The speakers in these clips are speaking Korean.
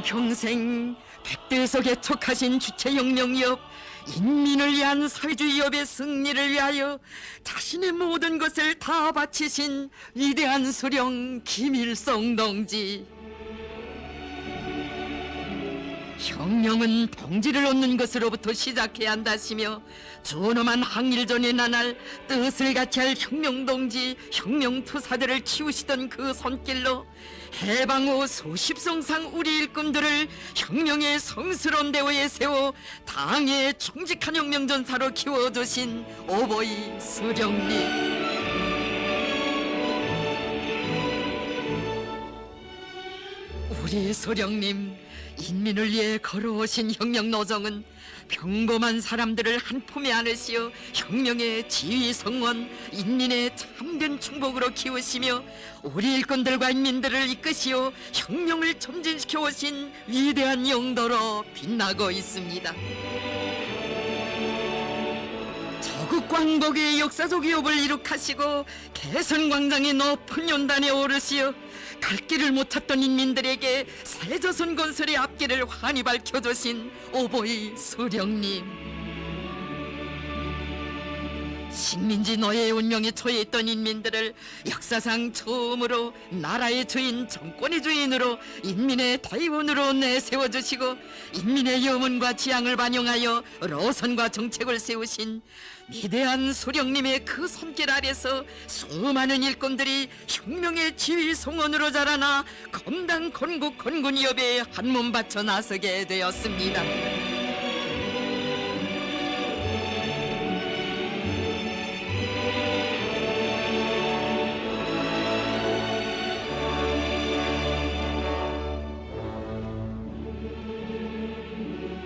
평생 백대석에 촉하신 주체혁명이업 인민을 위한 사회주의업의 승리를 위하여 자신의 모든 것을 다 바치신 위대한 수령 김일성 동지. 혁명은 동지를 얻는 것으로부터 시작해야 한다시며 존엄한 항일전의 나날 뜻을 같이할 혁명동지 혁명투사들을 키우시던 그 손길로 해방 후 수십 성상 우리 일꾼들을 혁명의 성스러운 대우에 세워 당의 충직한 혁명전사로 키워두신 오보이 수령님. 우리 수령님, 인민을 위해 걸어오신 혁명노정은 평범한 사람들을 한 품에 안으시어 혁명의 지휘성원, 인민의 참된 충복으로 키우시며 우리 일꾼들과 인민들을 이끄시어 혁명을 전진시켜 오신 위대한 영도로 빛나고 있습니다. 저국 광복의 역사적 위협을 이룩하시고 개선광장의 높은 연단에 오르시어 갈 길을 못 찾던 인민들에게 새조선 건설의 앞길을 환히 밝혀주신 오보이 수령님. 식민지 노예의 운명에 처해 있던 인민들을 역사상 처음으로 나라의 주인, 정권의 주인으로 인민의 대원으로 내세워주시고 인민의 염원과 지향을 반영하여 로선과 정책을 세우신 위대한 수령님의 그 손길 아래서 수많은 일꾼들이 혁명의 지휘 송원으로 자라나 건당 건국 건군위협에 한몸 바쳐 나서게 되었습니다.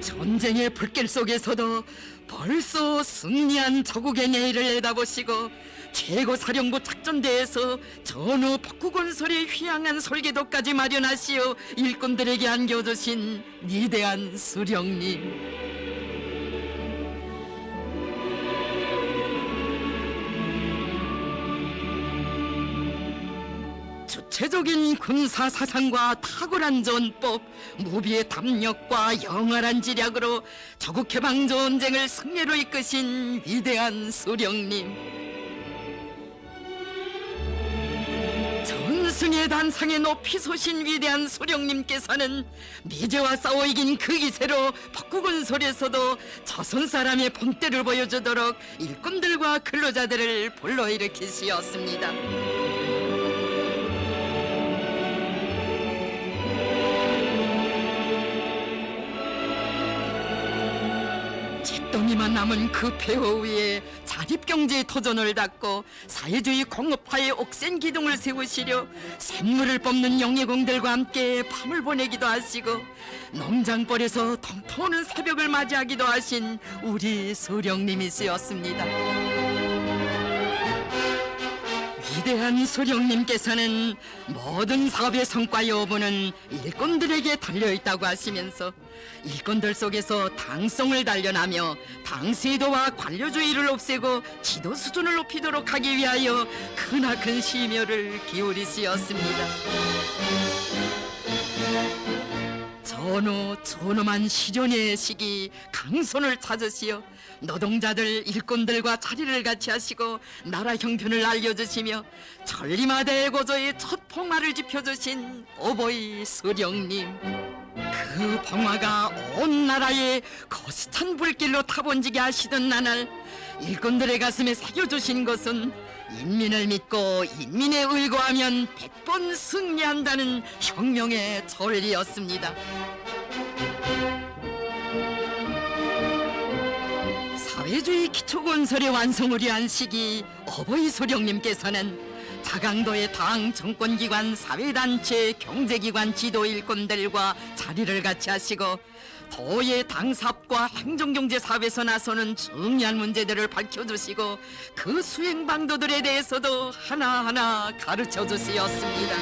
전쟁의 불길 속에서도 벌써 승리한 조국의 내일을 내다보시고 최고사령부 작전대에서 전후 북구건설의 휘황한 설계도까지 마련하시어 일꾼들에게 안겨주신 위대한 수령님. 주체적인 군사 사상과 탁월한 전법, 무비의 담력과 영활한 지략으로 조국 해방 전쟁을 승리로 이끄신 위대한 수령님. 전승의 단상에 높이 솟신 위대한 수령님께서는 미제와 싸워 이긴 그 기세로 북구건설에서도 조선 사람의 본때를 보여주도록 일꾼들과 근로자들을 불러일으키시었습니다. 잿더미만 남은 그 폐허 위에 자립경제의 터전을 닦고 사회주의 공업화의 옥센 기둥을 세우시려 샘물을 뽑는 영예공들과 함께 밤을 보내기도 하시고 농장벌에서 통터오는 새벽을 맞이하기도 하신 우리 수령님이시였습니다. 위대한 수령님께서는 모든 사업의 성과 여부는 일꾼들에게 달려있다고 하시면서 일꾼들 속에서 당성을 단련하며 당세도와 관료주의를 없애고 지도 수준을 높이도록 하기 위하여 크나큰 심혈을 기울이시었습니다. 전후 존엄한 시련의 시기 강손을 찾으시어 노동자들 일꾼들과 자리를 같이 하시고 나라 형편을 알려주시며 천리마다의 고조의 첫 봉화를 지펴주신 오보이 수령님. 그 봉화가 온 나라에 거스찬 불길로 타번지게 하시던 나날 일꾼들의 가슴에 새겨주신 것은 인민을 믿고 인민에 의거하면 100번 승리한다는 혁명의 전리였습니다. 사회주의 기초건설의 완성을 위한 시기 오보이 수령님께서는 자강도의 당, 정권기관, 사회단체, 경제기관 지도일꾼들과 자리를 같이 하시고 도의 당사업과 행정경제사업에서 나서는 중요한 문제들을 밝혀주시고 그 수행 방도들에 대해서도 하나하나 가르쳐 주시었습니다.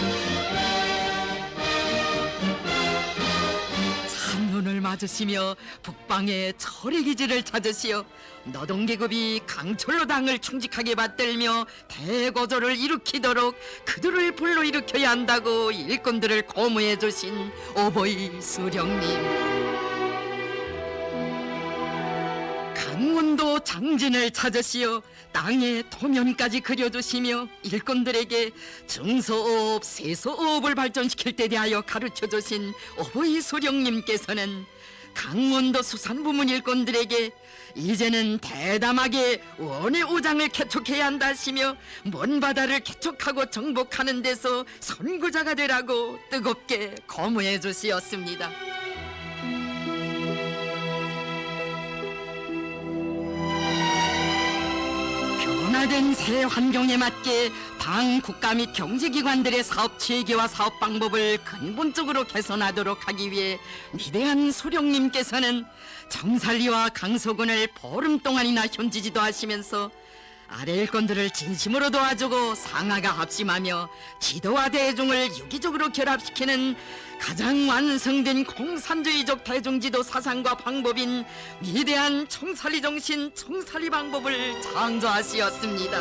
참눈을 맞으시며 북방의 철의 기지를 찾으시어 노동계급이 강철로 당을 충직하게 받들며 대거절을 일으키도록 그들을 불러일으켜야 한다고 일꾼들을 고무해 주신 오보이 수령님. 강원도 장진을 찾으시어 땅의 도면까지 그려주시며 일꾼들에게 증서업, 세서업을 발전시킬 때 대하여 가르쳐주신 오보이 수령님께서는 강원도 수산부문 일꾼들에게 이제는 대담하게 원의 오장을 개척해야 한다 하시며 먼 바다를 개척하고 정복하는 데서 선구자가 되라고 뜨겁게 거무해 주시었습니다. 변화된 새 환경에 맞게 당, 국가 및 경제기관들의 사업 체계와 사업 방법을 근본적으로 개선하도록 하기 위해 위대한 수령님께서는 정살리와 강서군을 보름 동안이나 현지지도 하시면서 아래 일꾼들을 진심으로 도와주고 상하가 합심하며 지도와 대중을 유기적으로 결합시키는 가장 완성된 공산주의적 대중지도 사상과 방법인 위대한 청살리 정신, 청살리 방법을 창조하시었습니다.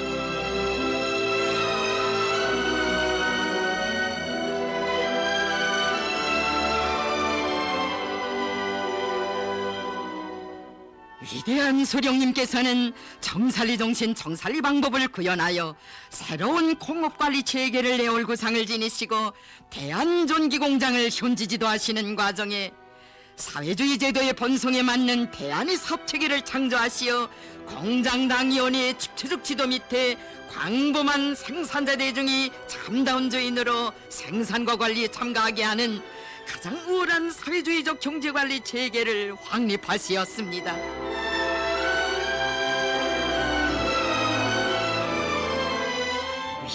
위대한 수령님께서는 청살리 정신, 청살리 방법을 구현하여 새로운 공업관리 체계를 내올 구상을 지니시고 대한존기공장을 현지지도 하시는 과정에 사회주의 제도의 본성에 맞는 대안의 사업체계를 창조하시어 공장당위원회의 집체적 지도 밑에 광범한 생산자 대중이 참다운 주인으로 생산과 관리에 참가하게 하는 가장 우월한 사회주의적 경제관리 체계를 확립하시었습니다.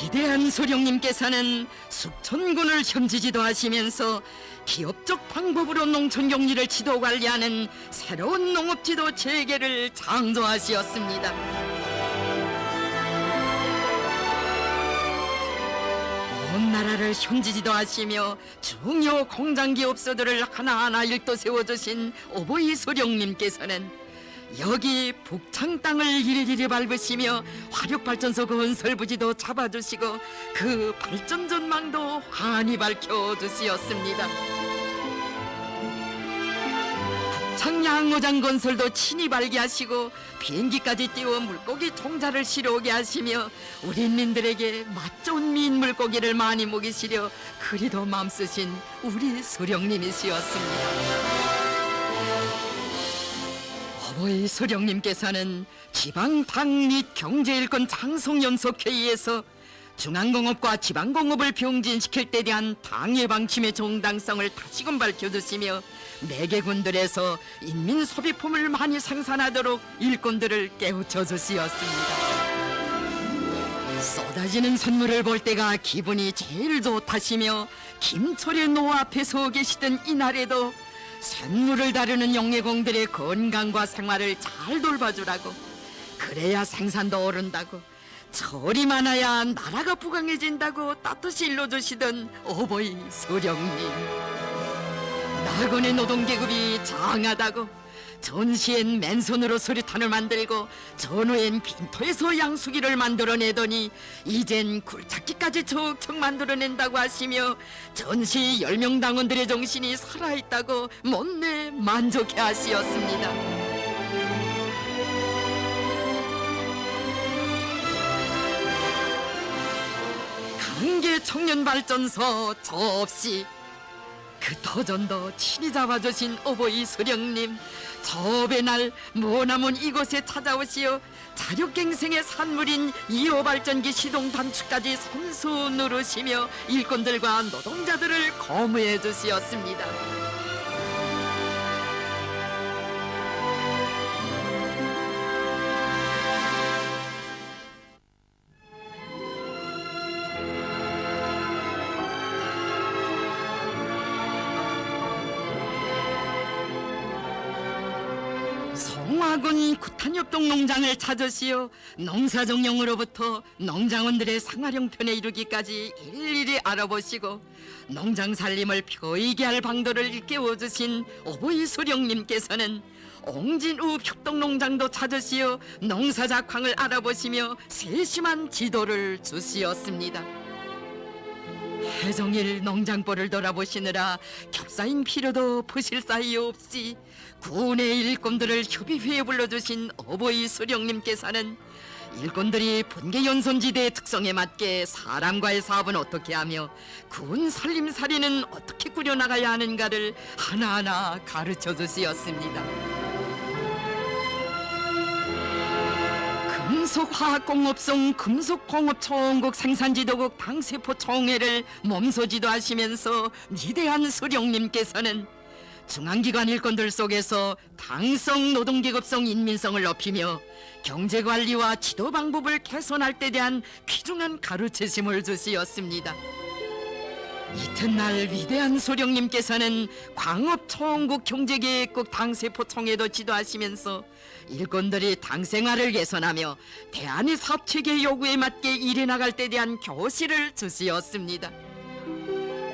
위대한 소령님께서는 숙천군을 현지지도 하시면서 기업적 방법으로 농촌 경리를 지도 관리하는 새로운 농업지도 체계를 창조하시었습니다. 온 나라를 현지지도 하시며 중요 공장기업소들을 하나하나 일도 세워주신 오보이 소령님께서는 여기 북창 땅을 일일이 밟으시며 화력발전소 건설 부지도 잡아주시고 그 발전 전망도 환히 밝혀주시었습니다. 북창 양호장 건설도 친히 발기하시고 비행기까지 띄워 물고기 종자를 실어오게 하시며 우리민들에게 맛 좋은 민 물고기를 많이 먹이시려 그리도 맘쓰신 우리 소령님이시었습니다. 오보이 소령님께서는 지방당 및 경제일권 장성연석회의에서 중앙공업과 지방공업을 병진시킬 때 대한 당의 방침의 정당성을 다시금 밝혀주시며 매개군들에서 인민소비품을 많이 생산하도록 일꾼들을 깨우쳐 주시었습니다. 쏟아지는 선물을 볼 때가 기분이 제일 좋다시며 김철의 노 앞에 서 계시던 이날에도 샘물을 다루는 영예공들의 건강과 생활을 잘 돌봐주라고, 그래야 생산도 오른다고, 철이 많아야 나라가 부강해진다고 따뜻이 일러주시던 오보이 소령님. 낙원의 노동계급이 장하다고, 전시엔 맨손으로 수류탄을 만들고 전후엔 빈토에서 양수기를 만들어내더니 이젠 굴착기까지 척척 만들어낸다고 하시며 전시 10명 당원들의 정신이 살아있다고 못내 만족해 하시었습니다. 강계 청년발전소 접시, 그 도전도 친히 잡아주신 오보이 수령님, 저업의 날 머나먼 이곳에 찾아오시어 자력갱생의 산물인 2호 발전기 시동 단축까지 손수 누르시며 일꾼들과 노동자들을 거무해 주시었습니다. 송화군 탄협동 농장을 찾으시어 농사정령으로부터 농장원들의 생활형편에 이르기까지 일일이 알아보시고 농장 살림을 편하게 할 방도를 일깨워주신 어버이 수령님께서는 옹진우 협동농장도 찾으시어 농사작황을 알아보시며 세심한 지도를 주시었습니다. 해종일 농장벌을 돌아보시느라 겹사인 필요도 부실 사이 없이 군의 일꾼들을 협의회에 불러주신 어버이 수령님께서는 일꾼들이 분계연손지대의 특성에 맞게 사람과의 사업은 어떻게 하며 군 살림살이는 어떻게 꾸려나가야 하는가를 하나하나 가르쳐 주시었습니다. 금속화학공업성 금속공업총국 생산지도국 당세포총회를 몸소 지도하시면서 위대한 수령님께서는 중앙기관 일꾼들 속에서 당성, 노동계급성, 인민성을 높이며 경제관리와 지도 방법을 개선할 때 대한 귀중한 가르치심을 주시었습니다. 이튿날 위대한 수령님께서는 광업총국 경제계획국 당세포총회도 지도하시면서 일꾼들이 당생활을 개선하며 대한의 사업체계 요구에 맞게 일해나갈 때 대한 교실을 주시었습니다.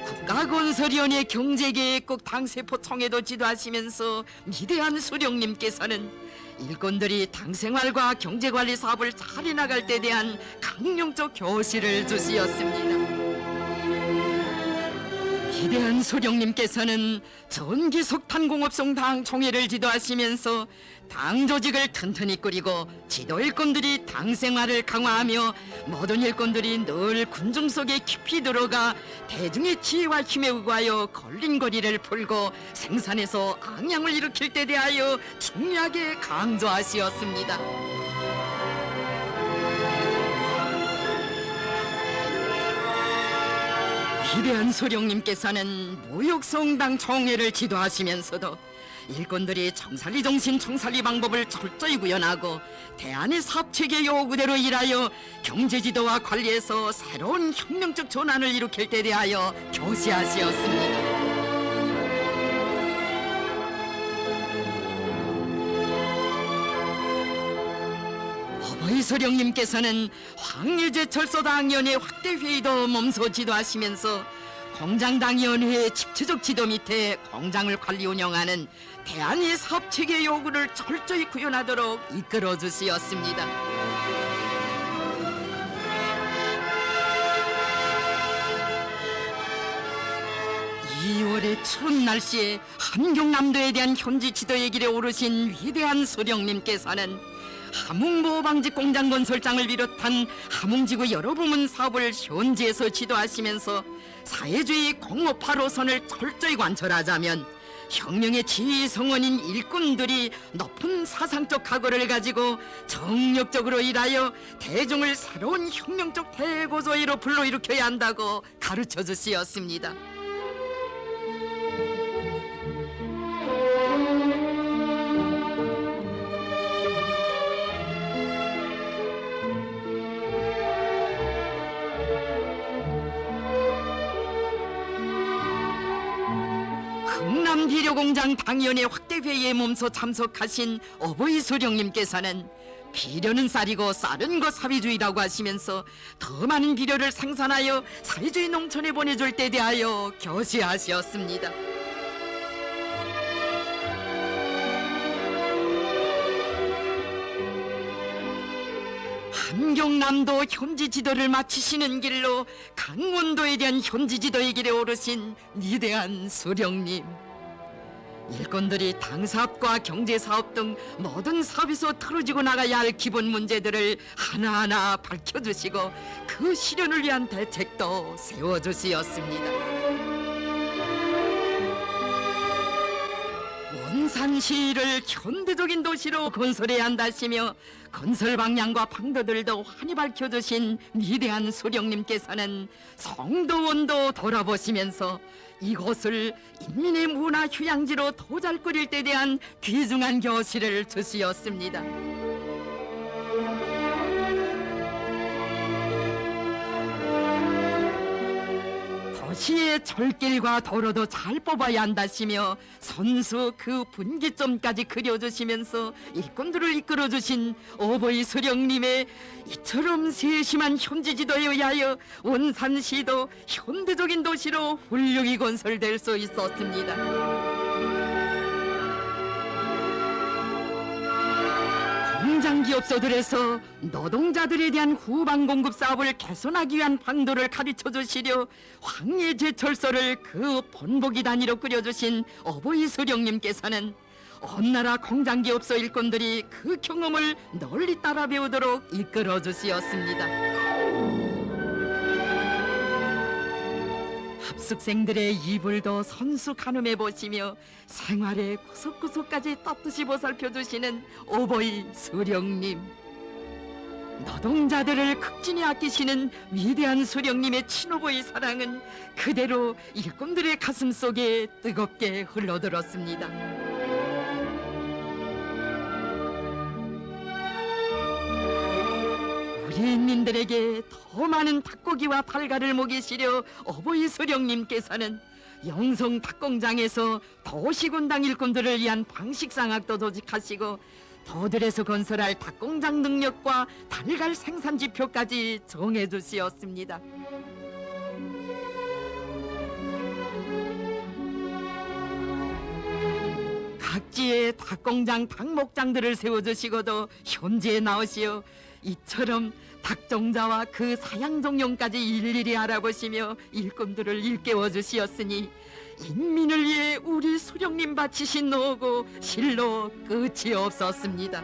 국가건설위원회 경제계획국 당세포총회도 지도하시면서 위대한 수령님께서는 일꾼들이 당생활과 경제관리 사업을 잘 해나갈 때 대한 강령적 교실을 주시었습니다. 위대한 수령님께서는 전기석탄공업성 당 총회를 지도하시면서 당 조직을 튼튼히 꾸리고 지도 일꾼들이 당 생활을 강화하며 모든 일꾼들이 늘 군중 속에 깊이 들어가 대중의 지혜와 힘에 의거하여 걸림거리를 풀고 생산에서 앙양을 일으킬 때 대하여 중요하게 강조하시었습니다. 위대한 수령님께서는 무역성당 총회를 지도하시면서도 일꾼들이 청산리 정신 청산리 방법을 철저히 구현하고 대한의 사업체계 요구대로 일하여 경제지도와 관리에서 새로운 혁명적 전환을 일으킬 때 대하여 교시하시었습니다. 어버이 수령님께서는 황일제철소당위원회 확대회의도 몸소 지도하시면서 공장당위원회의 집체적 지도 밑에 공장을 관리 운영하는 대한의 사업체계 요구를 철저히 구현하도록 이끌어 주시었습니다. 2월의 추운 날씨에 함경남도에 대한 현지 지도의 길에 오르신 위대한 수령님께서는 함흥보호방지 공장 건설장을 비롯한 함흥지구 여러 부문 사업을 현지에서 지도하시면서 사회주의 공업화로선을 철저히 관철하자면 혁명의 지휘성원인 일꾼들이 높은 사상적 각오를 가지고 정력적으로 일하여 대중을 새로운 혁명적 대고조회로 불러일으켜야 한다고 가르쳐 주시었습니다. 흥남비료공장 당위원회 확대회의에 몸소 참석하신 어버이 수령님께서는 비료는 쌀이고 쌀은 것 사회주의라고 하시면서 더 많은 비료를 생산하여 사회주의 농촌에 보내줄 때 대하여 교시하셨습니다. 함경남도 현지 지도를 마치시는 길로 강원도에 대한 현지 지도의 길에 오르신 위대한 수령님. 일꾼들이 당사업과 경제사업 등 모든 사업에서 틀어지고 나가야 할 기본 문제들을 하나하나 밝혀주시고 그 실현을 위한 대책도 세워주시었습니다. 원산시를 현대적인 도시로 건설해야 한다시며 건설 방향과 방도들도 환히 밝혀주신 위대한 수령님께서는 성도원도 돌아보시면서 이곳을 인민의 문화 휴양지로 더 잘 꾸릴 때 대한 귀중한 교실을 주시었습니다. 도시의 일꾼들의 철길과 도로도 잘 뽑아야 한다시며 선수 그 분기점까지 그려주시면서 일꾼들을 이끌어주신 오보이 수령님의 이처럼 세심한 현지지도에 의하여 원산시도 현대적인 도시로 훌륭히 건설될 수 있었습니다. 공장기업소들에서 노동자들에 대한 후방 공급 사업을 개선하기 위한 방도를 가르쳐 주시려 황해제철소를 그 본보기 단위로 끓여주신 어보이 수령님께서는 온 나라 공장기업소 일꾼들이 그 경험을 널리 따라 배우도록 이끌어 주시었습니다. 합숙생들의 이불도 선수 가늠해 보시며 생활의 구석구석까지 떳떳이 보살펴 주시는 오보이 수령님. 노동자들을 극진히 아끼시는 위대한 수령님의 친오보이 사랑은 그대로 일꾼들의 가슴 속에 뜨겁게 흘러들었습니다. 우리 인민들에게 더 많은 닭고기와 달걀을 먹이시려 어보이 수령님께서는 영성 닭공장에서 도시군당 일꾼들을 위한 방식상학도 조직하시고 도들에서 건설할 닭공장 능력과 달걀 생산 지표까지 정해주시었습니다. 각지에 닭공장, 닭목장들을 세워주시고도 현지에 나오시어 이처럼 닭종자와 그 사양종용까지 일일이 알아보시며 일꾼들을 일깨워 주시었으니 인민을 위해 우리 수령님 바치신 노고 실로 끝이 없었습니다.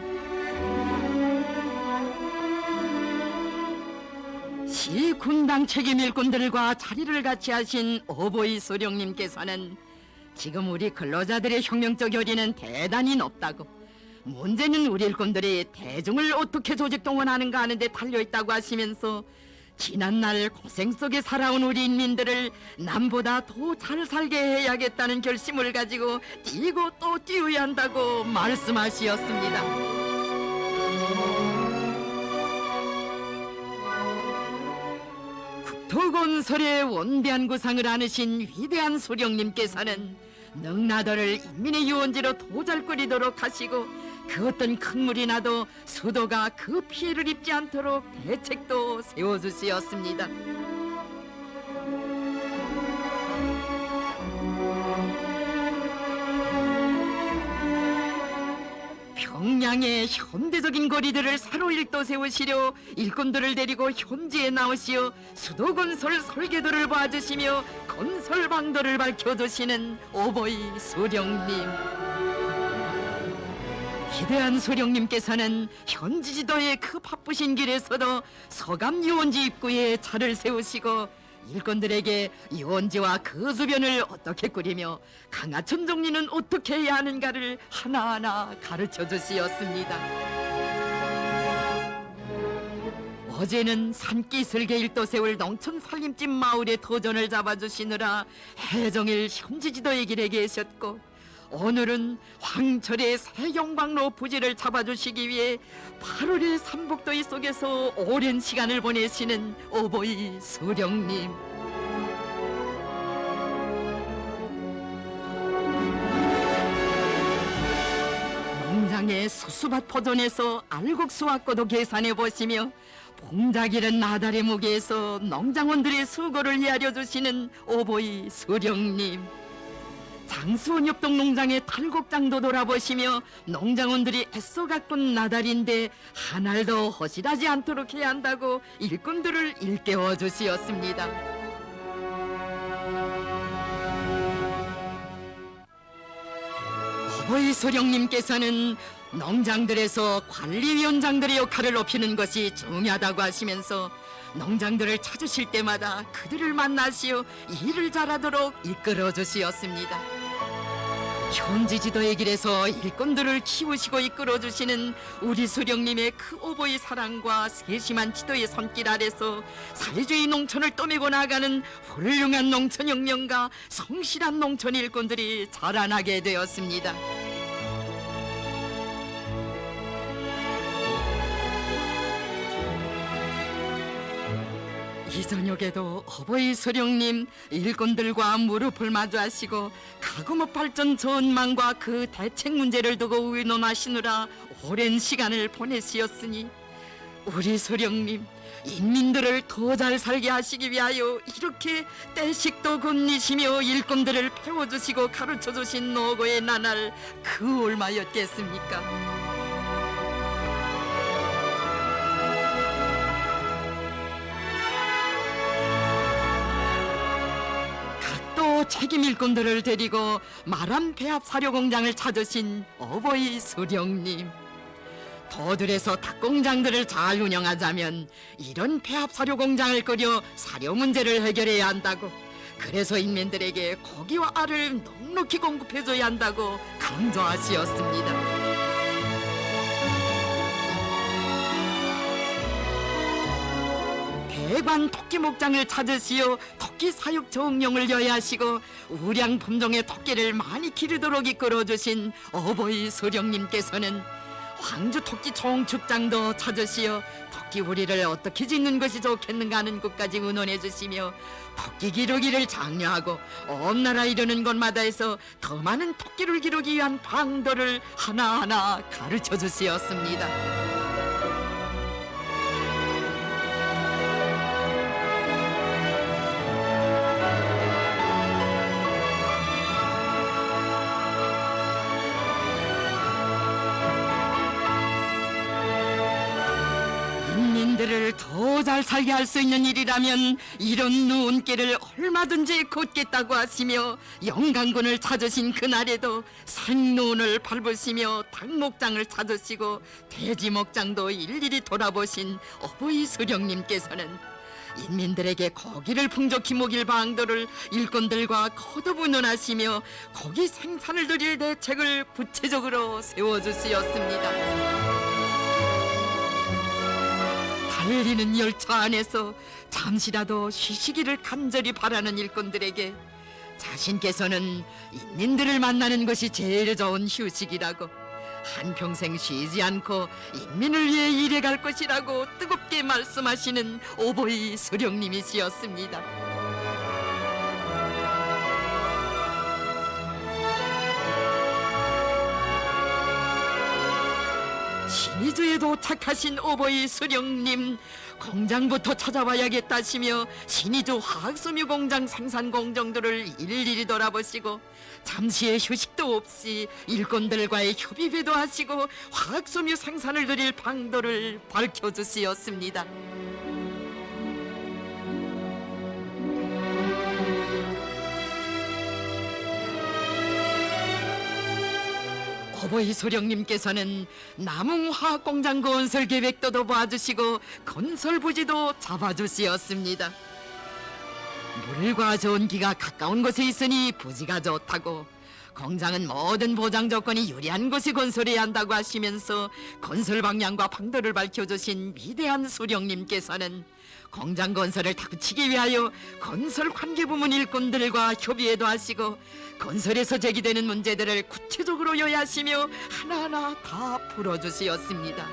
시 군당 책임 일꾼들과 자리를 같이 하신 오보이 수령님께서는 지금 우리 근로자들의 혁명적 열의는 대단히 높다고, 문제는 우리 일꾼들이 대중을 어떻게 조직 동원하는가 하는 데 달려있다고 하시면서 지난날 고생 속에 살아온 우리 인민들을 남보다 더 잘 살게 해야겠다는 결심을 가지고 뛰고 또 뛰어야 한다고 말씀하시었습니다. 국토건설의 원대한 구상을 안으신 위대한 수령님께서는 능라도를 인민의 유원지로 도잘거리도록 하시고 그 어떤 큰 물이 나도 수도가 그 피해를 입지 않도록 대책도 세워주시었습니다. 평양의 현대적인 거리들을 새로 일도 세우시려 일꾼들을 데리고 현지에 나오시어 수도 건설 설계도를 봐주시며 건설 방도를 밝혀주시는 오보이 수령님. 기대한 수령님께서는 현지 지도의 그 바쁘신 길에서도 서감 유원지 입구에 차를 세우시고 일꾼들에게 유원지와 그 주변을 어떻게 꾸리며 강하천 정리는 어떻게 해야 하는가를 하나하나 가르쳐 주시었습니다. 어제는 산기슭에 일도 세울 농촌 살림집 마을의 도전을 잡아주시느라 해정일 현지 지도의 길에 계셨고, 오늘은 황철의 새 영광로 부지를 잡아주시기 위해 8월의 삼복도이 속에서 오랜 시간을 보내시는 오보이 수령님. 농장의 수수밭 포전에서 알곡수와 꽃도 계산해 보시며 봉자기른 나달의 무게에서 농장원들의 수고를 헤아려 주시는 오보이 수령님. 장수원 협동 농장의 탈곡장도 돌아보시며 농장원들이 애써 가꾼 나달인데 하나도 허실하지 않도록 해야 한다고 일꾼들을 일깨워 주시었습니다. 오보이 수령님께서는 농장들에서 관리위원장들의 역할을 높이는 것이 중요하다고 하시면서 농장들을 찾으실 때마다 그들을 만나시어 일을 잘하도록 이끌어 주시었습니다. 현지 지도의 길에서 일꾼들을 키우시고 이끌어 주시는 우리 수령님의 그 오보이 사랑과 세심한 지도의 손길 아래서 사회주의 농촌을 떠밀고 나가는 훌륭한 농촌혁명가, 성실한 농촌 일꾼들이 자라나게 되었습니다. 이 저녁에도 어버이 수령님 일꾼들과 무릎을 마주하시고 가구목 발전 전망과 그 대책 문제를 두고 의논하시느라 오랜 시간을 보내시었으니 우리 수령님 인민들을 더 잘 살게 하시기 위하여 이렇게 떼식도 곤니시며 일꾼들을 배워주시고 가르쳐주신 노고의 나날 그 얼마였겠습니까? 또 책임 일꾼들을 데리고 마람 배합 사료 공장을 찾으신 어버이 수령님, 더들에서 닭공장들을 잘 운영하자면 이런 배합 사료 공장을 꾸려 사료 문제를 해결해야 한다고, 그래서 인민들에게 고기와 알을 넉넉히 공급해줘야 한다고 강조하시었습니다. 대관 토끼 목장을 찾으시어 토끼 사육 정령을 여야하시고 우량 품종의 토끼를 많이 기르도록 이끌어주신 어버이 수령님께서는 황주 토끼 총축장도 찾으시어 토끼 우리를 어떻게 짓는 것이 좋겠는가 하는 것까지 의논해 주시며 토끼 기르기를 장려하고 온 나라 이르는 곳마다에서 더 많은 토끼를 기르기 위한 방도를 하나하나 가르쳐 주시었습니다. 인민들을 더 잘 살게 할 수 있는 일이라면 이런 누운길을 얼마든지 걷겠다고 하시며 영강군을 찾으신 그날에도 생누운을 밟으시며 닭목장을 찾으시고 돼지목장도 일일이 돌아보신 어버이 수령님께서는 인민들에게 고기를 풍족히 먹일 방도를 일꾼들과 거듭 의논하시며 고기 생산을 늘릴 대책을 구체적으로 세워주시었습니다. 달리는 열차 안에서 잠시라도 쉬시기를 간절히 바라는 일꾼들에게 자신께서는 인민들을 만나는 것이 제일 좋은 휴식이라고, 한평생 쉬지 않고 인민을 위해 일해갈 것이라고 뜨겁게 말씀하시는 오보이 수령님이시였습니다. 신의주에 도착하신 오보이 수령님, 공장부터 찾아봐야겠다시며 신의주 화학섬유 공장 생산 공정들을 일일이 돌아보시고 잠시의 휴식도 없이 일꾼들과의 협의회도 하시고 화학섬유 생산을 늘릴 방도를 밝혀주시었습니다. 어버이 소령님께서는 남웅화학공장 건설 계획도도 봐주시고 건설 부지도 잡아주시었습니다. 물과 전기가 가까운 곳에 있으니 부지가 좋다고, 공장은 모든 보장 조건이 유리한 곳에 건설해야 한다고 하시면서 건설 방향과 방도를 밝혀주신 위대한 수령님께서는 공장 건설을 다그치기 위하여 건설 관계부문 일꾼들과 협의회도 하시고 건설에서 제기되는 문제들을 구체적으로 요약하시며 하나하나 다 풀어주시었습니다.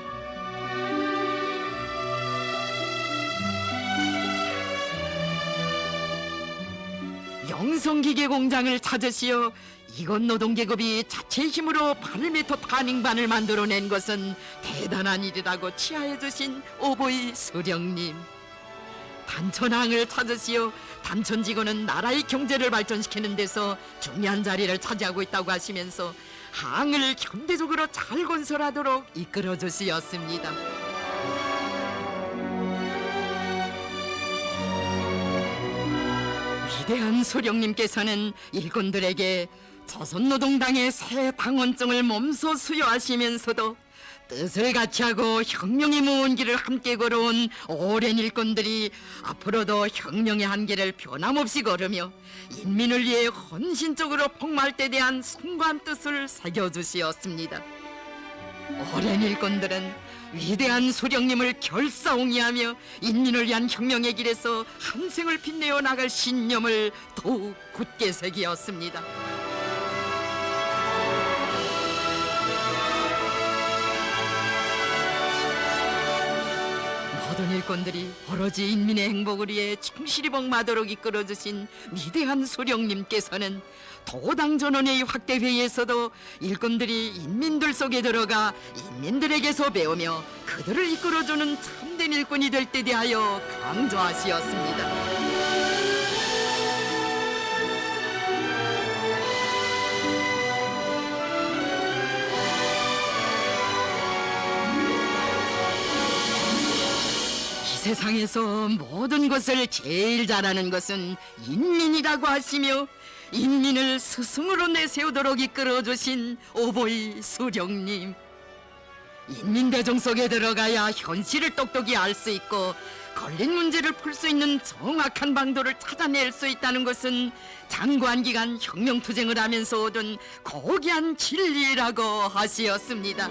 영성기계 공장을 찾으시어 이곳 노동계급이 자체의 힘으로 8m 타닝반을 만들어낸 것은 대단한 일이라고 치하해주신 오보이 수령님. 단천항을 찾으시어 단천 직원은 나라의 경제를 발전시키는 데서 중요한 자리를 차지하고 있다고 하시면서 항을 현대적으로 잘 건설하도록 이끌어 주시었습니다. 위대한 수령님께서는 일꾼들에게 조선노동당의 새 당원증을 몸소 수여하시면서도 뜻을 같이하고 혁명의 먼 길을 함께 걸어온 오랜 일꾼들이 앞으로도 혁명의 한계를 변함없이 걸으며 인민을 위해 헌신적으로 복무할 때 대한 숭고한 뜻을 새겨주시었습니다. 오랜 일꾼들은 위대한 수령님을 결사옹이하며 인민을 위한 혁명의 길에서 한 생을 빛내어 나갈 신념을 더욱 굳게 새기었습니다. 모든 일꾼들이 오로지 인민의 행복을 위해 충실히 복마도록 이끌어주신 위대한 수령님께서는 도당 전원회의 확대회의에서도 일꾼들이 인민들 속에 들어가 인민들에게서 배우며 그들을 이끌어주는 참된 일꾼이 될 때 대하여 강조하시었습니다. 세상에서 모든 것을 제일 잘하는 것은 인민이라고 하시며 인민을 스승으로 내세우도록 이끌어주신 오보이 수령님, 인민대중 속에 들어가야 현실을 똑똑히 알 수 있고 걸린 문제를 풀 수 있는 정확한 방도를 찾아낼 수 있다는 것은 장관 기간 혁명투쟁을 하면서 얻은 고귀한 진리라고 하시었습니다.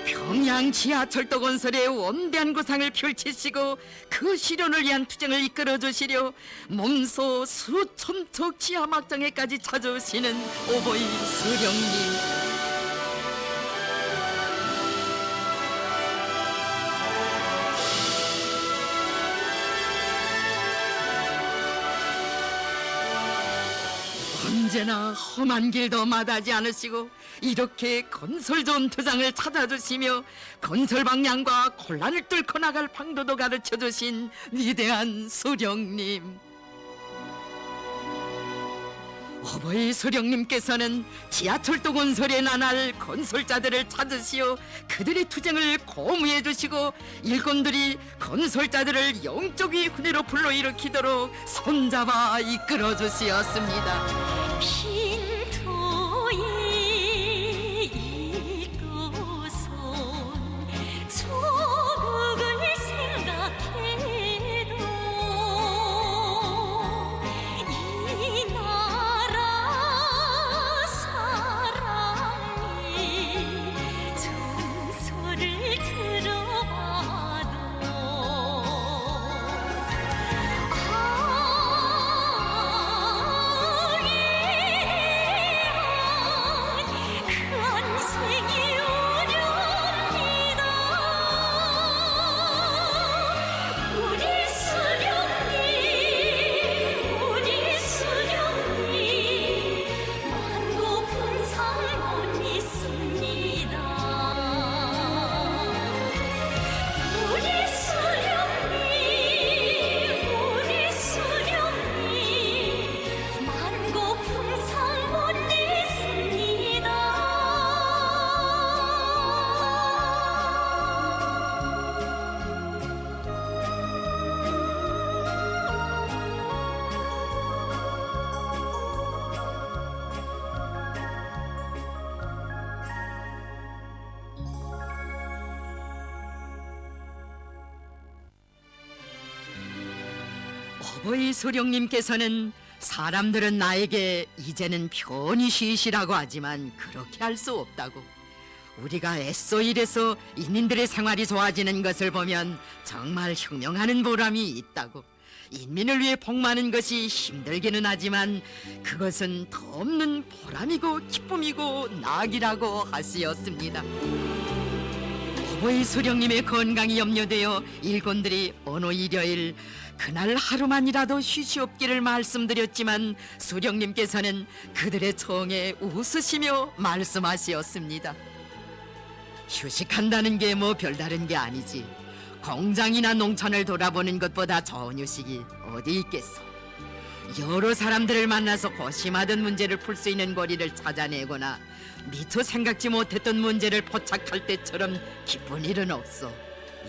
평양 지하철도 건설에 원대한 구상을 펼치시고 그 실현을 위한 투쟁을 이끌어주시려 몸소 수천 척 지하 막장에까지 찾아오시는 오보이 수령님, 언제나 험한 길도 마다하지 않으시고 이렇게 건설 좋은 투장을 찾아주시며 건설 방향과 곤란을 뚫고 나갈 방도도 가르쳐주신 위대한 수령님, 오보이 수령님께서는 지하철도 건설에 나날 건설자들을 찾으시어 그들의 투쟁을 고무해 주시고 일꾼들이 건설자들을 영적 위훈회로 불러일으키도록 손잡아 이끌어 주시었습니다. 빈토에 이고선 조국을 생각해도 이 나라 사랑이 전설을 들어봐도 오보이 수령님께서는 사람들은 나에게 이제는 편히 쉬시라고 하지만 그렇게 할 수 없다고, 우리가 애써 일해서 인민들의 생활이 좋아지는 것을 보면 정말 혁명하는 보람이 있다고, 인민을 위해 복마는 것이 힘들기는 하지만 그것은 더없는 보람이고 기쁨이고 낙이라고 하시었습니다. 오보이 수령님의 건강이 염려되어 일꾼들이 어느 일요일 그날 하루만이라도 쉬시옵기를 말씀드렸지만 수령님께서는 그들의 청에 웃으시며 말씀하시었습니다. 휴식한다는 게 뭐 별다른 게 아니지. 공장이나 농촌을 돌아보는 것보다 좋은 휴식이 어디 있겠어. 여러 사람들을 만나서 고심하던 문제를 풀 수 있는 거리를 찾아내거나 미처 생각지 못했던 문제를 포착할 때처럼 기쁜 일은 없어.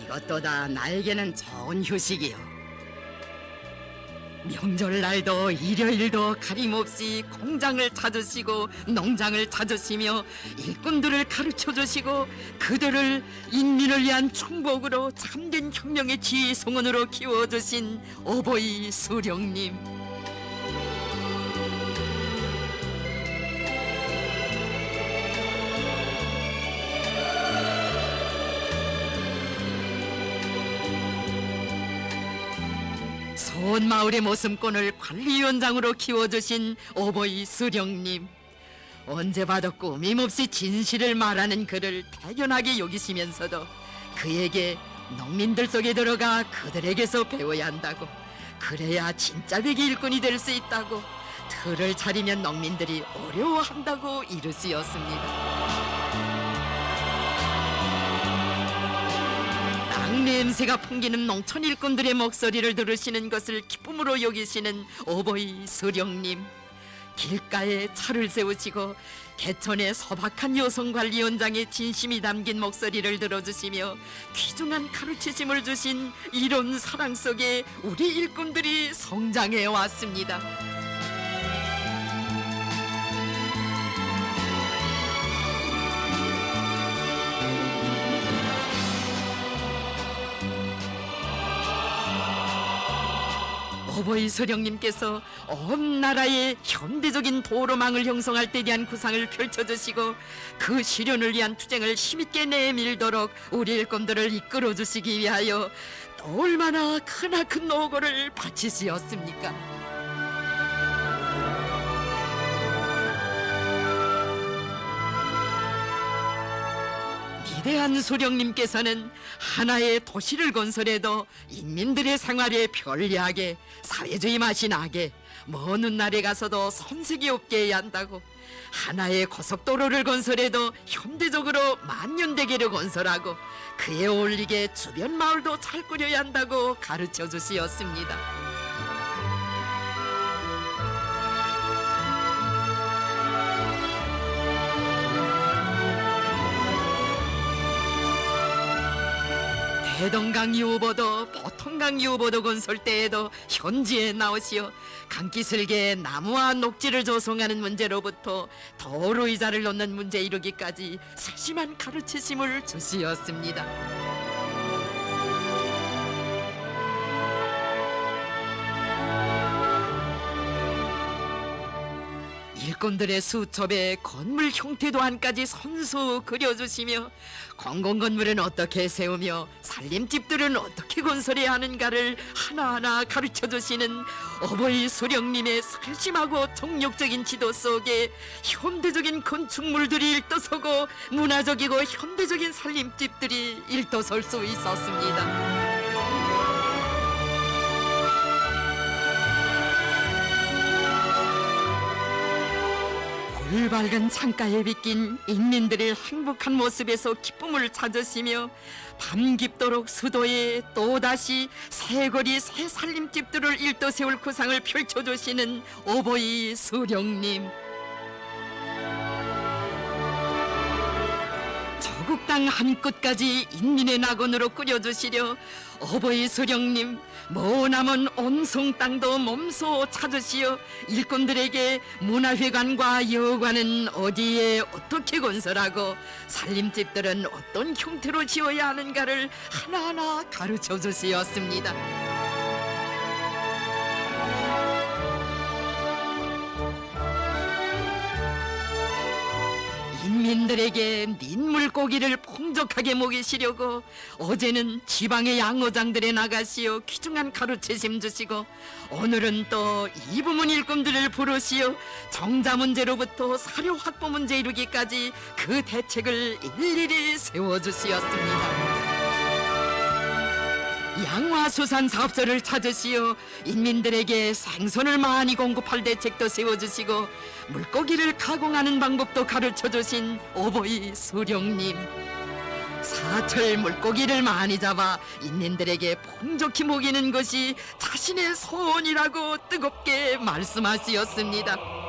이것도 다 나에게는 좋은 휴식이요. 명절날도 일요일도 가림없이 공장을 찾으시고 농장을 찾으시며 일꾼들을 가르쳐주시고 그들을 인민을 위한 충복으로 참된 혁명의 지혜 성원으로 키워주신 오보이 수령님, 소원 마을의 모슴꾼을 관리위원장으로 키워주신 오보이 수령님, 언제 봐도 꾸밈없이 진실을 말하는 그를 대견하게 여기시면서도 그에게 농민들 속에 들어가 그들에게서 배워야 한다고, 그래야 진짜 백의 일꾼이 될 수 있다고, 틀을 차리면 농민들이 어려워한다고 이르시었습니다. 땅 냄새가 풍기는 농촌 일꾼들의 목소리를 들으시는 것을 기쁨으로 여기시는 어버이 서령님, 길가에 차를 세우시고 개천의 소박한 여성관리원장의 진심이 담긴 목소리를 들어주시며 귀중한 가르치심을 주신 이런 사랑 속에 우리 일꾼들이 성장해 왔습니다. 어버이 서령님께서 온 나라에 현대적인 도로망을 형성할 때 대한 구상을 펼쳐주시고 그 실현을 위한 투쟁을 힘있게 내밀도록 우리 일꾼들을 이끌어주시기 위하여 또 얼마나 크나큰 노고를 바치시었습니까? 위대한 소령님께서는 하나의 도시를 건설해도 인민들의 생활에 편리하게, 사회주의 맛이 나게, 먼 훗날에 가서도 손색이 없게 해야 한다고, 하나의 고속도로를 건설해도 현대적으로 만년대교를 건설하고 그에 어울리게 주변 마을도 잘 꾸려야 한다고 가르쳐 주시었습니다. 대동강 유보도 보통강 유보도 건설 때에도 현지에 나오시어 강기슭에 나무와 녹지를 조성하는 문제로부터 도로 의자를 놓는 문제에 이르기까지 세심한 가르치심을 주시었습니다. 일꾼들의 수첩에 건물 형태도 한까지 손수 그려주시며 공공건물은 어떻게 세우며 살림집들은 어떻게 건설해야 하는가를 하나하나 가르쳐주시는 어버이 소령님의 세심하고 정력적인 지도 속에 현대적인 건축물들이 일떠서고 문화적이고 현대적인 살림집들이 일떠설 수 있었습니다. 밝은 창가에 비낀 인민들의 행복한 모습에서 기쁨을 찾으시며 밤 깊도록 수도에 또다시 새 거리 새 살림집들을 일떠 세울 구상을 펼쳐주시는 어버이 수령님, 조국 땅 한 끝까지 인민의 낙원으로 꾸려주시려 어버이 수령님, 머나먼 온성 땅도 몸소 찾으시어 일꾼들에게 문화회관과 여관은 어디에 어떻게 건설하고 살림집들은 어떤 형태로 지어야 하는가를 하나하나 가르쳐 주시었습니다. 인민들에게 민물고기를 풍족하게 먹이시려고 어제는 지방의 양어장들에 나가시어 귀중한 가르치심 주시고 오늘은 또 이부문 일꾼들을 부르시어 정자 문제로부터 사료 확보 문제 이루기까지 그 대책을 일일이 세워주시었습니다. 양화수산 사업소를 찾으시어 인민들에게 생선을 많이 공급할 대책도 세워주시고 물고기를 가공하는 방법도 가르쳐주신 어버이 수령님, 사철 물고기를 많이 잡아 인민들에게 풍족히 먹이는 것이 자신의 소원이라고 뜨겁게 말씀하시었습니다.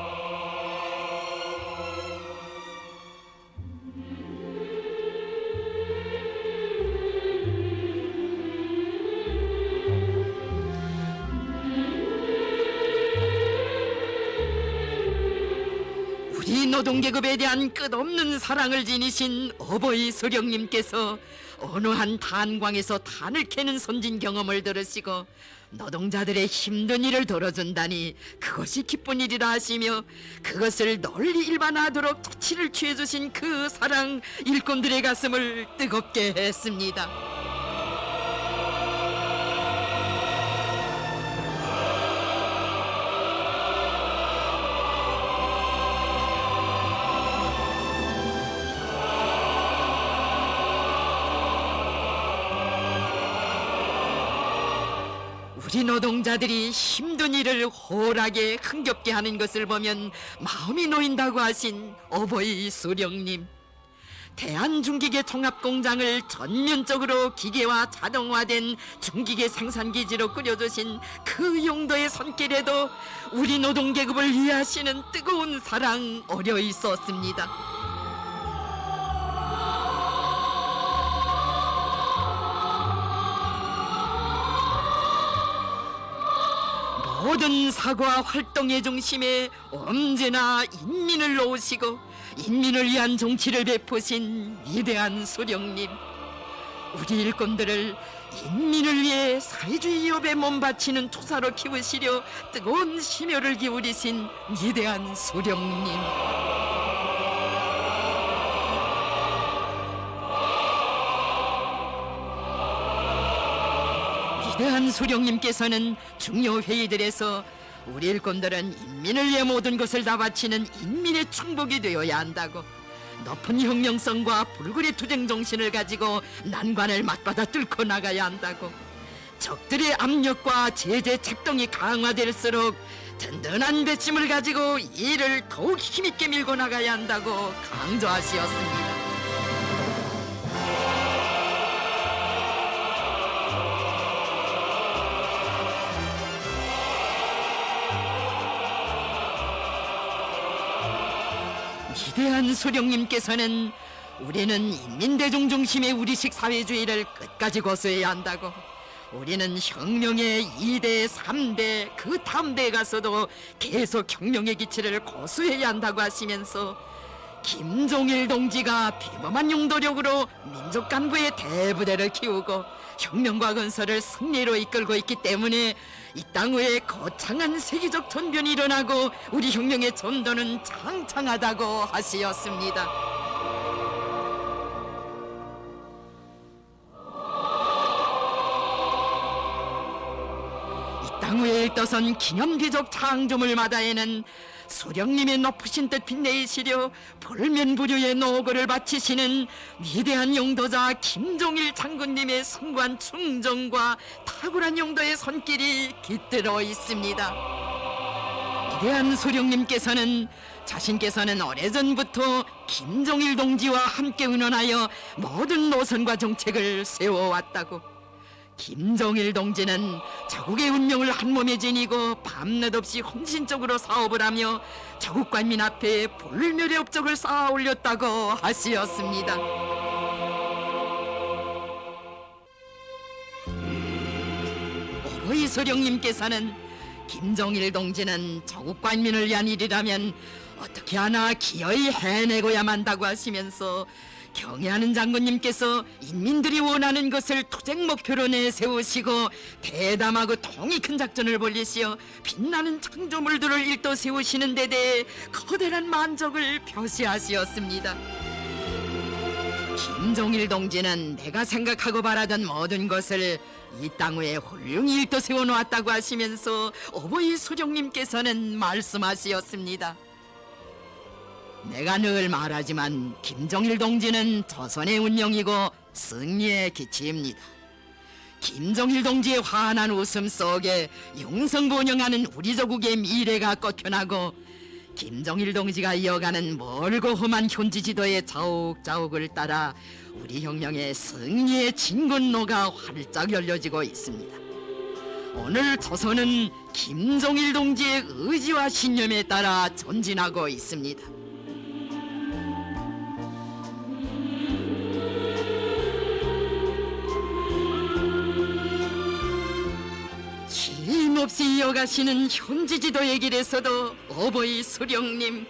우리 노동계급에 대한 끝없는 사랑을 지니신 어버이 소령님께서 어느 한 탄광에서 탄을 캐는 선진 경험을 들으시고 노동자들의 힘든 일을 덜어준다니 그것이 기쁜 일이라 하시며 그것을 널리 일반화하도록 조치를 취해주신 그 사랑, 일꾼들의 가슴을 뜨겁게 했습니다. 우리 노동자들이 힘든 일을 호락에 흥겹게 하는 것을 보면 마음이 놓인다고 하신 어버이 수령님. 대한중기계 종합공장을 전면적으로 기계와 자동화된 중기계 생산기지로 꾸려주신 그 용도의 손길에도 우리 노동계급을 위하시는 뜨거운 사랑 어려 있었습니다. 모든 사과 활동의 중심에 언제나 인민을 놓으시고 인민을 위한 정치를 베푸신 위대한 수령님, 우리 일꾼들을 인민을 위해 사회주의 위협에 몸바치는 투사로 키우시려 뜨거운 심혈을 기울이신 위대한 수령님. 위대한 수령님께서는 중요 회의들에서 우리 일꾼들은 인민을 위해 모든 것을 다 바치는 인민의 충복이 되어야 한다고, 높은 혁명성과 불굴의 투쟁 정신을 가지고 난관을 맞받아 뚫고 나가야 한다고, 적들의 압력과 제재 책동이 강화될수록 든든한 배심을 가지고 일을 더욱 힘있게 밀고 나가야 한다고 강조하시었습니다. 위대한 수령님께서는 우리는 인민대중 중심의 우리식 사회주의를 끝까지 고수해야 한다고, 우리는 혁명의 2대, 3대, 그 다음 대에 가서도 계속 혁명의 기치를 고수해야 한다고 하시면서 김종일 동지가 비범한 용도력으로 민족 간부의 대부대를 키우고 혁명과 건설을 승리로 이끌고 있기 때문에 이 땅 위에 거창한 세계적 전변이 일어나고 우리 혁명의 전도는 창창하다고 하시었습니다. 이 땅 위에 일떠선 기념비적 창조물마다에는 수령님의 높으신 뜻 빛내시려 불면불유의 노고를 바치시는 위대한 용도자 김종일 장군님의 숭고한 충정과 탁월한 용도의 손길이 깃들어 있습니다. 위대한 수령님께서는 자신께서는 오래전부터 김종일 동지와 함께 의논하여 모든 노선과 정책을 세워왔다고, 김종일 동지는 자국의 운명을 한 몸에 지니고 밤낮 없이 헌신적으로 사업을 하며 자국 관민 앞에 불멸의 업적을 쌓아 올렸다고 하시었습니다. 어버이 수령님께서는 김종일 동지는 자국 관민을 위한 일이라면 어떻게 하나 기어이 해내고야 만다고 하시면서 경애하는 장군님께서 인민들이 원하는 것을 투쟁 목표로 내세우시고 대담하고 통이 큰 작전을 벌리시어 빛나는 창조물들을 일도 세우시는 데 대해 커다란 만족을 표시하시었습니다. 김종일 동지는 내가 생각하고 바라던 모든 것을 이 땅 위에 훌륭히 일도 세워놓았다고 하시면서 어버이 수령님께서는 말씀하시었습니다. 내가 늘 말하지만 김종일 동지는 조선의 운명이고 승리의 기치입니다. 김종일 동지의 환한 웃음 속에 용성본영하는 우리 조국의 미래가 꽂혀나고 김종일 동지가 이어가는 멀고 험한 현지 지도의 자욱자욱을 따라 우리 혁명의 승리의 진군로가 활짝 열려지고 있습니다. 오늘 조선은 김종일 동지의 의지와 신념에 따라 전진하고 있습니다. 쉼없이 이어가시는 현지 지도의 길에서도 어버이 수령님,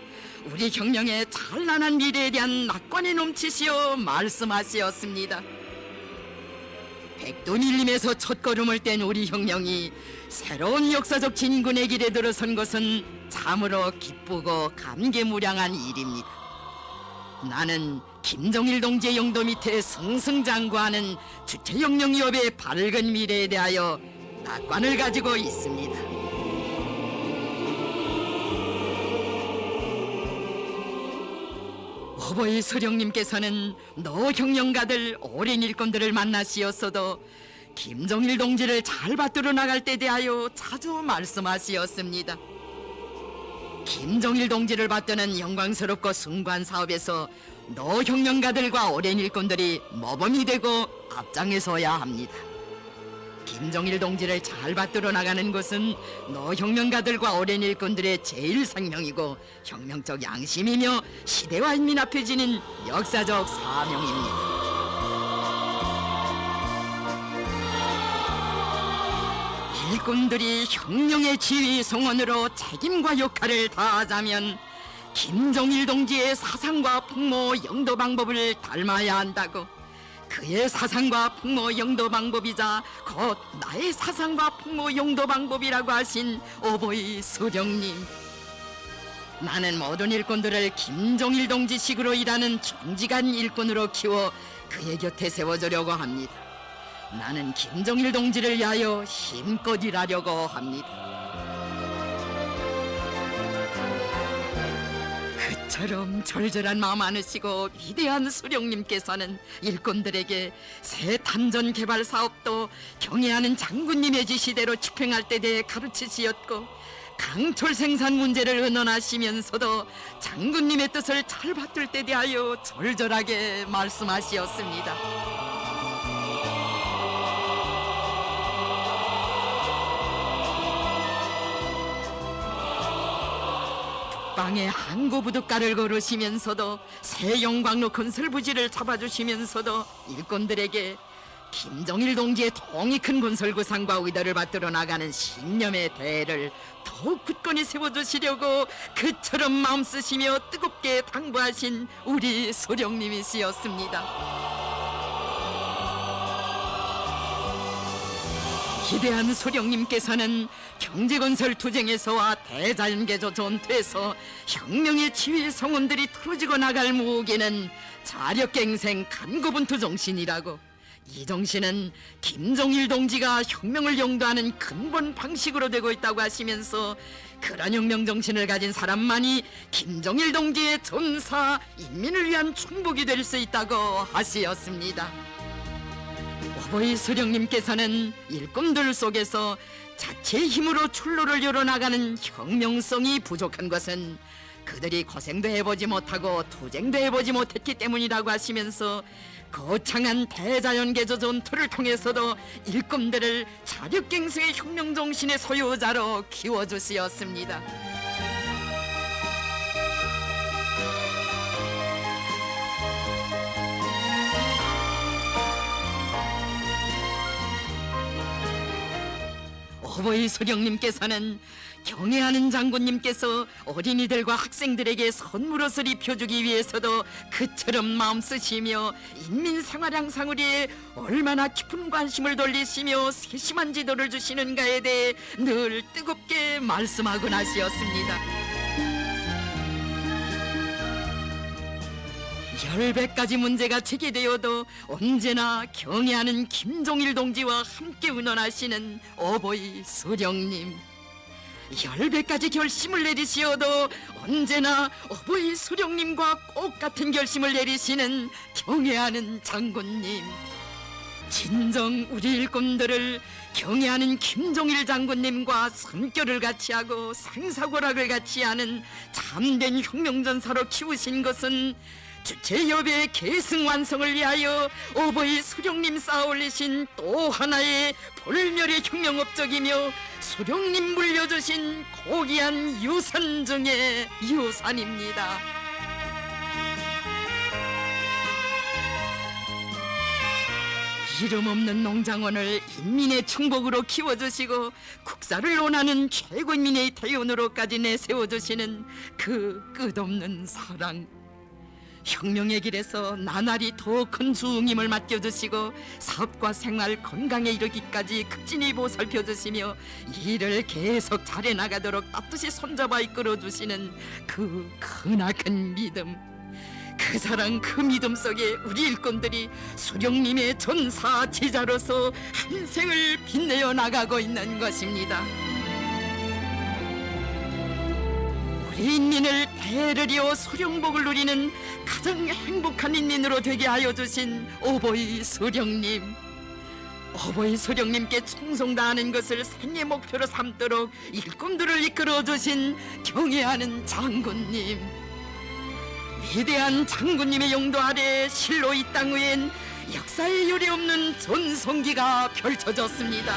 우리 혁명의 찬란한 미래에 대한 낙관에 넘치시어 말씀하시었습니다. 백두밀림에서 첫걸음을 뗀 우리 혁명이 새로운 역사적 진군의 길에 들어선 것은 참으로 기쁘고 감개무량한 일입니다. 나는 김종일 동지의 영도 밑에 승승장구하는 주체혁명위협의 밝은 미래에 대하여 낙관을 가지고 있습니다. 어버이 수령님께서는 노 혁명가들 어린 일꾼들을 만나시었어도 김정일 동지를 잘 받들어 나갈 때 대하여 자주 말씀하시었습니다. 김정일 동지를 받드는 영광스럽고 숭고한 사업에서 노혁명가들과 오랜 일꾼들이 모범이 되고 앞장에서야 합니다. 김정일 동지를 잘 받들어 나가는 것은 노혁명가들과 오랜 일꾼들의 제일 생명이고 혁명적 양심이며 시대와 인민 앞에 지닌 역사적 사명입니다. 일꾼들이 혁명의 지휘 성원으로 책임과 역할을 다하자면 김정일 동지의 사상과 풍모 영도 방법을 닮아야 한다고, 그의 사상과 풍모 영도 방법이자 곧 나의 사상과 풍모 영도 방법이라고 하신 오보이 수령님. 나는 모든 일꾼들을 김정일 동지식으로 일하는 정직한 일꾼으로 키워 그의 곁에 세워주려고 합니다. 나는 김정일 동지를 위하여 힘껏 일하려고 합니다. 그처럼 절절한 마음 많으시고 위대한 수령님께서는 일꾼들에게 새 탐전 개발 사업도 경애하는 장군님의 지시대로 집행할 때 대해 가르치시었고, 강철 생산 문제를 의논하시면서도 장군님의 뜻을 잘 받들 때 대하여 절절하게 말씀하시었습니다. 방에 항구부둣가를 걸으시면서도 새 영광로 건설 부지를 잡아주시면서도 일꾼들에게 김정일 동지의 통이 큰 건설 구상과 의도를 받들어 나가는 신념의 대를 더욱 굳건히 세워주시려고 그처럼 마음 쓰시며 뜨겁게 당부하신 우리 소령님이시였습니다. 기대한 소령님께서는 경제건설 투쟁에서와 대자연개조 전투에서 혁명의 지휘 성운들이 틀어지고 나갈 무기는 자력갱생 간고분투 정신이라고, 이 정신은 김정일 동지가 혁명을 영도하는 근본 방식으로 되고 있다고 하시면서 그런 혁명 정신을 가진 사람만이 김정일 동지의 전사 인민을 위한 충복이 될 수 있다고 하시었습니다. 오보이 수령님께서는 일꾼들 속에서 자체의 힘으로 출로를 열어나가는 혁명성이 부족한 것은 그들이 고생도 해보지 못하고 투쟁도 해보지 못했기 때문이라고 하시면서 거창한 대자연개조 전투를 통해서도 일꾼들을 자력갱생의 혁명정신의 소유자로 키워주시었습니다. 오보이 소령님께서는 경애하는 장군님께서 어린이들과 학생들에게 선물옷을 입혀주기 위해서도 그처럼 마음 쓰시며 인민생활 향상을 위해 얼마나 깊은 관심을 돌리시며 세심한 지도를 주시는가에 대해 늘 뜨겁게 말씀하곤 하시었습니다. 10배까지 문제가 제기되어도 언제나 경애하는 김정일 동지와 함께 의논하시는 오보이 수령님, 10배까지 결심을 내리시어도 언제나 오보이 수령님과 꼭 같은 결심을 내리시는 경애하는 장군님, 진정 우리 일꾼들을 경애하는 김정일 장군님과 선결을 같이 하고 생사고락을 같이 하는 참된 혁명전사로 키우신 것은 주체협의 계승완성을 위하여 오보이 수령님 쌓아올리신 또 하나의 불멸의 혁명업적이며 수령님 물려주신 고귀한 유산 중의 유산입니다. 이름 없는 농장원을 인민의 충복으로 키워주시고 국사를 논하는 최고인민의 대운으로까지 내세워주시는 그 끝없는 사랑, 혁명의 길에서 나날이 더 큰 수응임을 맡겨주시고 사업과 생활 건강에 이르기까지 극진히 보살펴주시며 일을 계속 잘해나가도록 따뜻이 손잡아 이끌어주시는 그 크나큰 믿음, 그 사랑 그 믿음 속에 우리 일꾼들이 수령님의 전사 제자로서 한 생을 빛내어 나가고 있는 것입니다. 우리 인민을 대를 이어 수령복을 누리는 가장 행복한 인민으로 되게 하여 주신 오보이 수령님, 어버이 소령님께 충성다하는 것을 생애 목표로 삼도록 일꾼들을 이끌어 주신 경애하는 장군님. 위대한 장군님의 용도 아래 실로 이 땅 위엔 역사에 유례없는 전성기가 펼쳐졌습니다.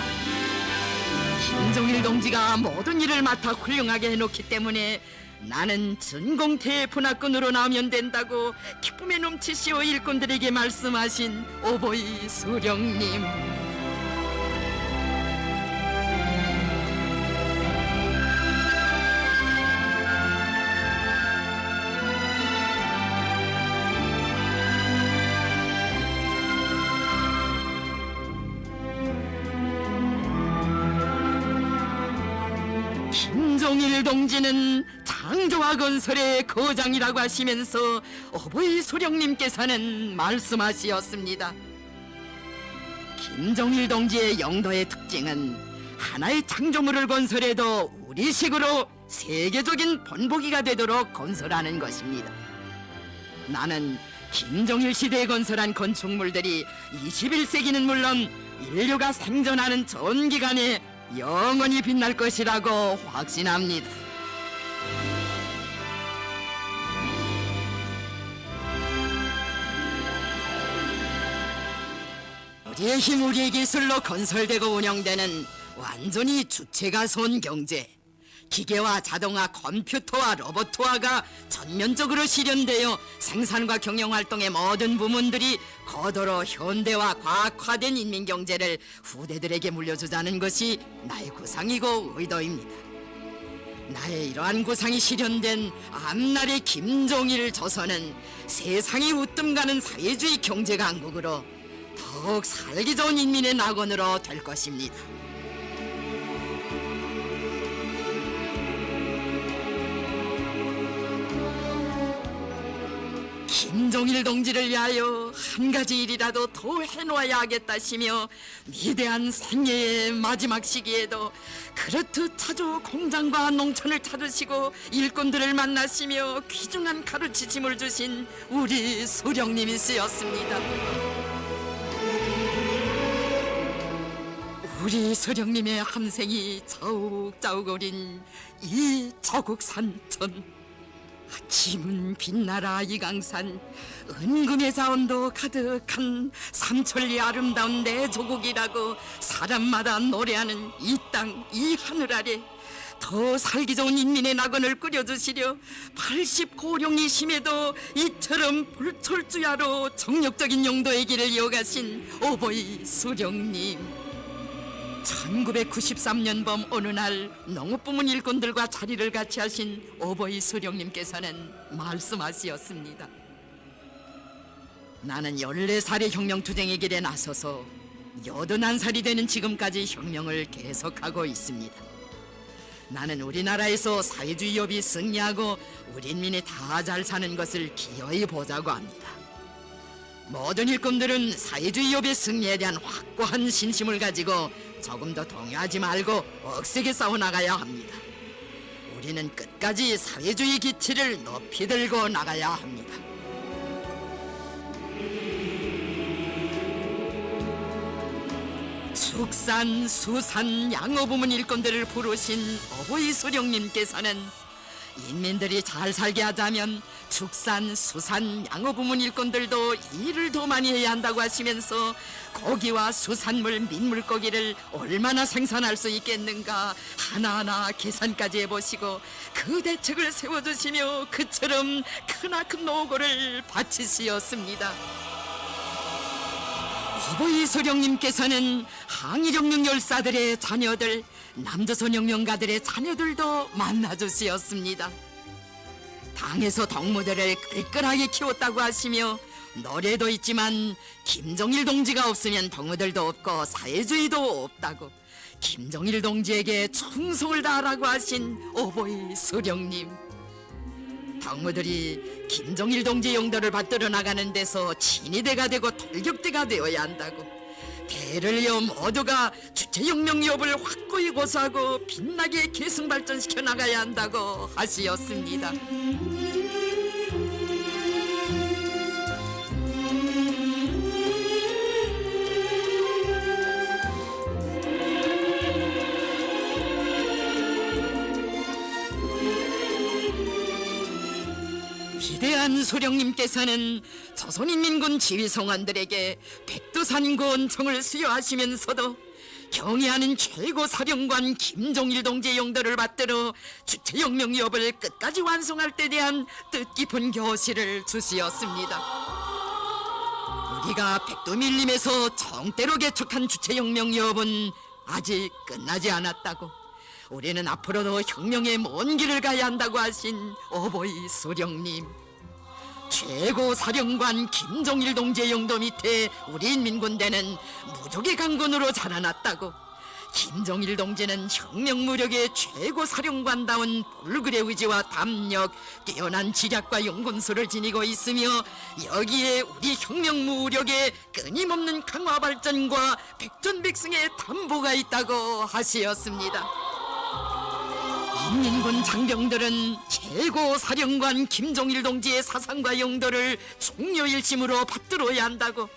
김정일 동지가 모든 일을 맡아 훌륭하게 해놓기 때문에 나는 전공태의 분화꾼으로 나오면 된다고 기쁨에 넘치시어 일꾼들에게 말씀하신 어버이 수령님. 김종일 동지는 창조와 건설의 거장이라고 하시면서 어버이 소령님께서는 말씀하시었습니다. 김종일 동지의 영도의 특징은 하나의 창조물을 건설해도 우리식으로 세계적인 본보기가 되도록 건설하는 것입니다. 나는 김종일 시대에 건설한 건축물들이 21세기는 물론 인류가 생존하는 전 기간에 영원히 빛날 것이라고 확신합니다. 우리의 힘, 우리의 기술로 건설되고 운영되는 완전히 주체가 선 경제, 기계와 자동화, 컴퓨터와 로봇화가 전면적으로 실현되어 생산과 경영활동의 모든 부문들이 거더러 현대화, 과학화된 인민경제를 후대들에게 물려주자는 것이 나의 구상이고 의도입니다. 나의 이러한 구상이 실현된 앞날의 김종일 조선은 세상이 우뜸 가는 사회주의 경제강국으로 더욱 살기 좋은 인민의 낙원으로 될 것입니다. 김종일 동지를 위하여 한 가지 일이라도 더 해놓아야 하겠다시며 위대한 생애의 마지막 시기에도 그렇듯 자주 공장과 농촌을 찾으시고 일꾼들을 만나시며 귀중한 가르치심을 주신 우리 소령님이시였습니다. 우리 소령님의 함생이 자욱자욱 어린 이 조국 산천, 지문 빛나라 이강산, 은금의 자원도 가득한 삼천리 아름다운 내 조국이라고 사람마다 노래하는 이 땅, 이 하늘 아래 더 살기 좋은 인민의 낙원을 꾸려주시려 80고령이 심해도 이처럼 불철주야로 정력적인 용도의 길을 이어가신 어버이 수령님. 1993년 봄 어느 날 농업부문 일꾼들과 자리를 같이 하신 어버이 수령님께서는 말씀하시었습니다. 나는 14살의 혁명투쟁의 길에 나서서 81살이 되는 지금까지 혁명을 계속하고 있습니다. 나는 우리나라에서 사회주의 업이 승리하고 우리 인민이 다 잘 사는 것을 기어이 보자고 합니다. 모든 일꾼들은 사회주의 업의 승리에 대한 확고한 신심을 가지고 조금 더 동요하지 말고 억세게 싸워나가야 합니다. 우리는 끝까지 사회주의 기치를 높이 들고 나가야 합니다. 축산, 수산, 양어부문 일꾼들을 부르신 어버이 수령님께서는 인민들이 잘 살게 하자면 축산, 수산, 양어부문 일꾼들도 일을 더 많이 해야 한다고 하시면서 고기와 수산물, 민물고기를 얼마나 생산할 수 있겠는가 하나하나 계산까지 해보시고 그 대책을 세워주시며 그처럼 크나큰 노고를 바치시었습니다. 어버이 소령님께서는 항일혁명 열사들의 자녀들, 남조선 혁명가들의 자녀들도 만나주시었습니다. 당에서 덕무들을 끌끌하게 키웠다고 하시며 노래도 있지만 김종일 동지가 없으면 덕무들도 없고 사회주의도 없다고 김종일 동지에게 충성을 다하라고 하신 어버이 소령님. 덕무들이 김종일 동지의 용도를 받들어 나가는 데서 친위대가 되고 돌격대가 되어야 한다고 대를 이어 모두가 주체혁명 여부를 확고히 고수하고 빛나게 계승발전시켜 나가야 한다고 하시었습니다. 위대한 소령님께서는 조선인민군 지휘성관들에게 백두산 권총을 수여하시면서도 경애하는 최고 사령관 김종일 동지의 용도를 받들어 주체혁명위협을 끝까지 완성할 때 대한 뜻깊은 교시를 주시었습니다. 우리가 백두밀림에서 정대로 개척한 주체혁명위협은 아직 끝나지 않았다고, 우리는 앞으로도 혁명의 먼 길을 가야 한다고 하신 어버이 소령님, 최고 사령관 김종일 동지의 용도 밑에 우리 인민군대는 무적의 강군으로 자라났다고, 김종일 동지는 혁명 무력의 최고 사령관다운 불굴의 의지와 담력, 뛰어난 지략과 용군수를 지니고 있으며 여기에 우리 혁명 무력의 끊임없는 강화 발전과 백전백승의 담보가 있다고 하시었습니다. 인민군 장병들은 최고 사령관 김종일 동지의 사상과 용도를 중요일심으로 받들어야 한다고,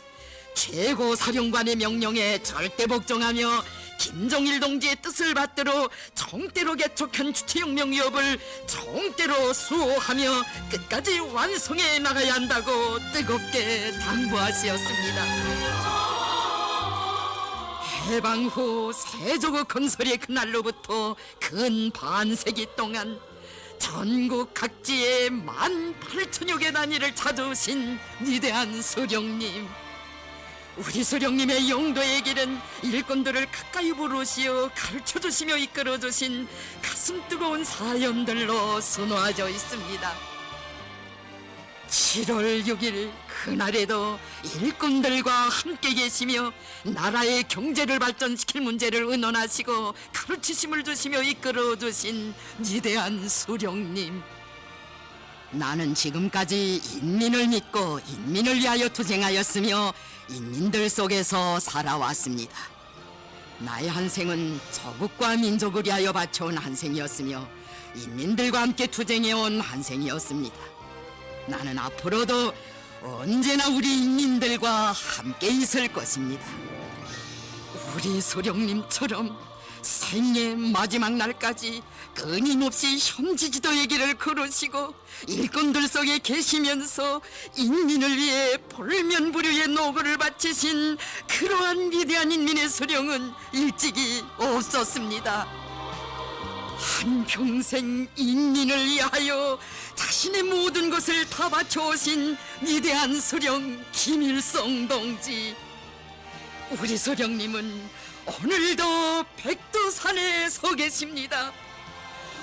최고 사령관의 명령에 절대 복종하며 김종일 동지의 뜻을 받들어 정대로 개척한 주체혁명위협을 정대로 수호하며 끝까지 완성해 나가야 한다고 뜨겁게 당부하시었습니다. 해방 후 세조국 건설의 그날로부터 근 반세기 동안 전국 각지에 18,000여 개 단위를 찾아오신 위대한 소령님, 우리 소령님의 용도의 길은 일꾼들을 가까이 부르시어 가르쳐주시며 이끌어주신 가슴 뜨거운 사연들로 수놓아져 있습니다. 7월 6일 그날에도 일꾼들과 함께 계시며 나라의 경제를 발전시킬 문제를 의논하시고 가르치심을 주시며 이끌어주신 위대한 소령님, 나는 지금까지 인민을 믿고 인민을 위하여 투쟁하였으며 인민들 속에서 살아왔습니다. 나의 한 생은 조국과 민족을 위하여 바쳐온 한 생이었으며 인민들과 함께 투쟁해온 한 생이었습니다. 나는 앞으로도 언제나 우리 인민들과 함께 있을 것입니다. 우리 소령님처럼 생의 마지막 날까지 끊임없이 현지지도의 길을 걸으시고 일꾼들 속에 계시면서 인민을 위해 볼면부류의 노고를 바치신 그러한 위대한 인민의 소령은 일찍이 없었습니다. 한평생 인민을 위하여 자신의 모든 것을 다 바쳐오신 위대한 소령 김일성 동지, 우리 소령님은 오늘도 백두산에 서 계십니다.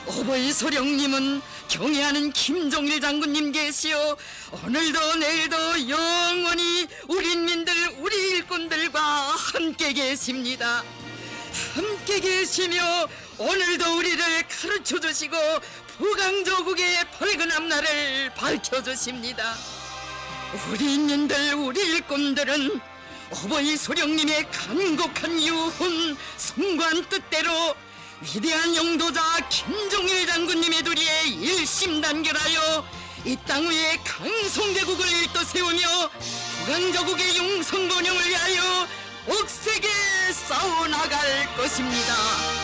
어버이 소령님은 경애하는 김종일 장군님 계시오 오늘도 내일도 영원히 우리 인민들, 우리 일꾼들과 함께 계십니다. 함께 계시며 오늘도 우리를 가르쳐 주시고 부강조국의 밝은 앞날을 밝혀주십니다. 우리 인민들, 우리 일꾼들은 어버이 소령님의 간곡한 유훈, 숭고한 뜻대로 위대한 영도자 김종일 장군님의 도리에 일심단결하여 이 땅 위에 강성대국을 일떠 세우며 부강조국의 용성번영을 위하여 억세게 싸워나갈 것입니다.